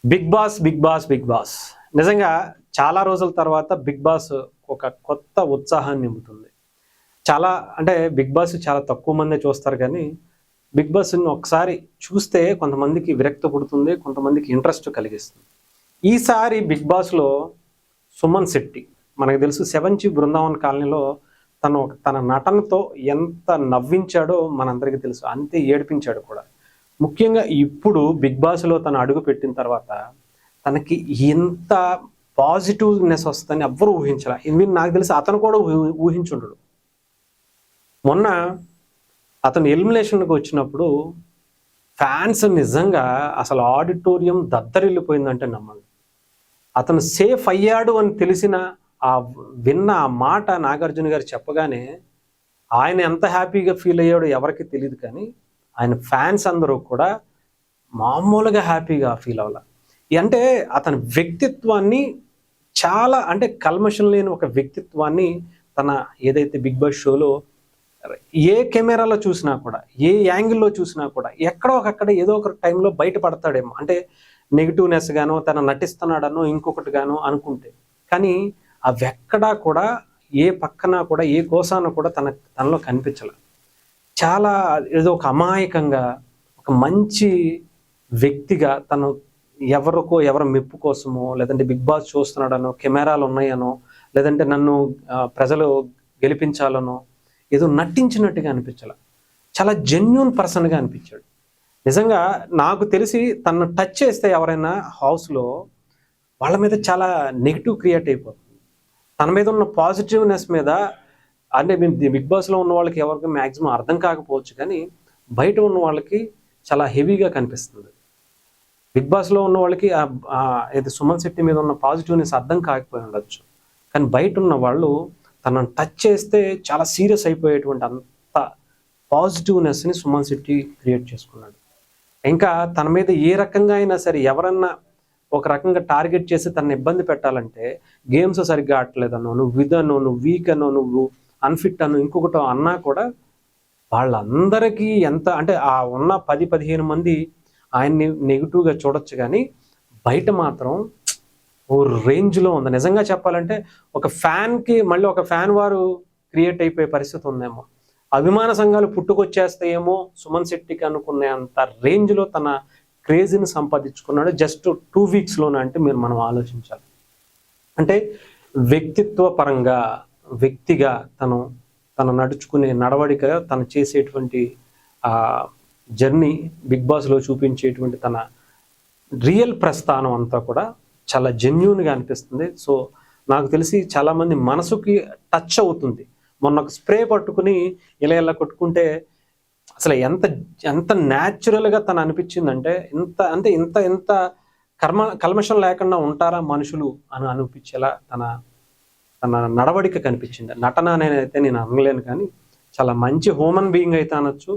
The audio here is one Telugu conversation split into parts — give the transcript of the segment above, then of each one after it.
బిగ్ బాస్ నిజంగా చాలా రోజుల తర్వాత బిగ్ బాస్ ఒక కొత్త ఉత్సాహాన్ని నింపుతుంది. చాలా అంటే బిగ్ బాస్ చాలా తక్కువ మందే చూస్తారు కానీ బిగ్ బాస్‌ని ఒకసారి చూస్తే కొంతమందికి విరక్తి పుడుతుంది. కొంతమందికి ఇంట్రెస్ట్ కలిగిస్తుంది. ఈసారి బిగ్ బాస్‌లో సుమన్ శెట్టి మనకు తెలుసు 7 బృందావన్ కాలనీలో తన నటనతో ఎంత నవ్వించాడో మనందరికీ తెలుసు. అంతే ఏడిపించాడు కూడా. ముఖ్యంగా ఇప్పుడు బిగ్ బాస్‌లో తను అడుగు పెట్టిన తర్వాత తనకి ఎంత పాజిటివ్‌నెస్ వస్తుందని ఎవ్వరూ ఊహించలే. ఈవెన్ నాకు తెలిసి అతను కూడా ఊహించుండడు. మొన్న అతను ఎలిమినేషన్‌కి వచ్చినప్పుడు ఫ్యాన్స్ నిజంగా అసలు ఆడిటోరియం దద్దరిల్లిపోయిందంటే నమ్మండి. అతను సేఫ్ అయ్యాడు అని తెలిసిన విన్న ఆ మాట నాగార్జున గారు చెప్పగానే ఆయన ఎంత హ్యాపీగా ఫీల్ అయ్యాడో ఎవరికి తెలియదు కానీ ఆయన ఫ్యాన్స్ అందరూ కూడా మామూలుగా హ్యాపీగా ఫీల్ అవ్వాల. అంటే అతని వ్యక్తిత్వాన్ని చాలా అంటే కల్మషం లేని ఒక వ్యక్తిత్వాన్ని తన ఏదైతే బిగ్ బాస్ షోలో ఏ కెమెరాలో చూసినా కూడా ఏ యాంగిల్లో చూసినా కూడా ఎక్కడో ఒకక్కడ ఏదో ఒక టైంలో బయటపడతాడేమో. అంటే నెగిటివ్నెస్ గానో తన నటిస్తున్నాడనో ఇంకొకటి గానో అనుకుంటే కానీ అవి ఎక్కడా కూడా ఏ పక్కన కూడా ఏ కోసాన కూడా తనలో కనిపించలే. చాలా ఏదో ఒక అమాయకంగా ఒక మంచి వ్యక్తిగా తను ఎవరి మెప్పు కోసమో లేదంటే బిగ్ బాస్ చూస్తున్నాడనో కెమెరాలు ఉన్నాయనో లేదంటే నన్ను ప్రజలు గెలిపించాలనో ఏదో నటించినట్టుగా అనిపించాల. చాలా జెన్యూన్ పర్సన్గా అనిపించాడు. నిజంగా నాకు తెలిసి తను టచ్ చేస్తే ఎవరైనా హౌస్లో వాళ్ళ మీద చాలా నెగిటివ్ క్రియేట్ అయిపోతుంది. తన మీద ఉన్న పాజిటివ్నెస్ మీద అంటే బిగ్ బాస్లో ఉన్న వాళ్ళకి ఎవరికి మ్యాక్సిమం అర్థం కాకపోవచ్చు కానీ బయట ఉన్న వాళ్ళకి చాలా హెవీగా కనిపిస్తుంది. బిగ్ బాస్లో ఉన్న వాళ్ళకి ఇది సుమన్ శెట్టి మీద ఉన్న పాజిటివ్నెస్ అర్థం కాకపోయి ఉండొచ్చు కానీ బయట ఉన్న వాళ్ళు తనను టచ్ చేస్తే చాలా సీరియస్ అయిపోయేటువంటి అంత పాజిటివ్నెస్ని సుమన్ శెట్టి క్రియేట్ చేసుకున్నాడు. ఇంకా తన మీద ఏ రకంగా అయినా సరే ఎవరన్నా ఒక రకంగా టార్గెట్ చేసి తనని ఇబ్బంది పెట్టాలంటే గేమ్స్ సరిగ్గా ఆడలేదనో నువ్వు ఇదనో నువ్వు వీక్ అనో నువ్వు అన్ఫిట్ అనో ఇంకొకటో అన్నా కూడా వాళ్ళందరికీ ఎంత అంటే ఆ ఉన్న 10-15 మంది ఆయన్ని నెగిటివ్గా చూడొచ్చు కానీ బయట మాత్రం ఓ రేంజ్లో ఉంది. నిజంగా చెప్పాలంటే ఒక ఫ్యాన్కి మళ్ళీ ఒక ఫ్యాన్ వారు క్రియేట్ అయిపోయే పరిస్థితి ఉందేమో. అభిమాన సంఘాలు పుట్టుకొచ్చేస్తాయేమో సుమన్ శెట్టికి అనుకునే అంత రేంజ్లో తన క్రేజీని సంపాదించుకున్నాడు జస్ట్ 2 వీక్స్లోనే. అంటే మనం ఆలోచించాలి. అంటే వ్యక్తిత్వ పరంగా వ్యక్తిగా తను నడుచుకునే నడవడిక తను చేసేటువంటి జర్నీ బిగ్ బాస్లో చూపించేటువంటి తన రియల్ ప్రస్థానం అంతా కూడా చాలా జెన్యూన్గా అనిపిస్తుంది. సో నాకు తెలిసి చాలామంది మనసుకి టచ్ అవుతుంది. మొన్న ఒక స్ప్రే పట్టుకుని ఇలా కొట్టుకుంటే అసలు ఎంత న్యాచురల్గా తను అనిపించిందంటే ఇంత కల్మషం లేకుండా ఉంటారా మనుషులు అని అనిపించేలా తన నడవడిక కనిపించింది. నటన అయితే నేను అనలేను కానీ చాలా మంచి హ్యూమన్ బీయింగ్ అయితే అనొచ్చు.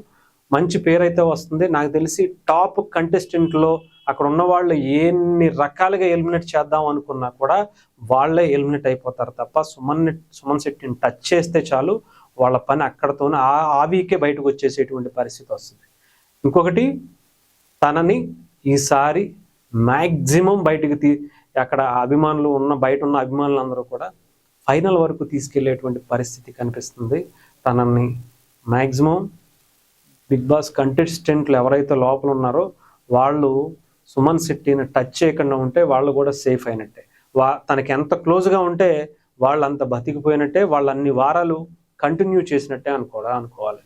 మంచి పేరు అయితే వస్తుంది. నాకు తెలిసి టాప్ కంటెస్టెంట్లో అక్కడ ఉన్న వాళ్ళు ఎన్ని రకాలుగా ఎలిమినేట్ చేద్దాం అనుకున్నా కూడా వాళ్ళే ఎలిమినేట్ అయిపోతారు తప్ప సుమన్ శెట్టిని టచ్ చేస్తే చాలు వాళ్ళ పని అక్కడతోనే ఆ వీకే బయటకు వచ్చేసేటువంటి పరిస్థితి వస్తుంది. ఇంకొకటి తనని ఈసారి మ్యాక్సిమం బయటకు అక్కడ అభిమానులు బయట ఉన్న అభిమానులందరూ కూడా ఫైనల్ వరకు తీసుకెళ్లేటువంటి పరిస్థితి కనిపిస్తుంది. తనని మ్యాక్సిమం బిగ్ బాస్ కంటెస్టెంట్లు ఎవరైతే లోపల ఉన్నారో వాళ్ళు సుమన్ శెట్టిని టచ్ చేయకుండా ఉంటే వాళ్ళు కూడా సేఫ్ అయినట్టే. తనకి ఎంత క్లోజ్గా ఉంటే వాళ్ళు అంత బతికిపోయినట్టే, వాళ్ళు అన్ని వారాలు కంటిన్యూ చేసినట్టే అనుకోవాలి.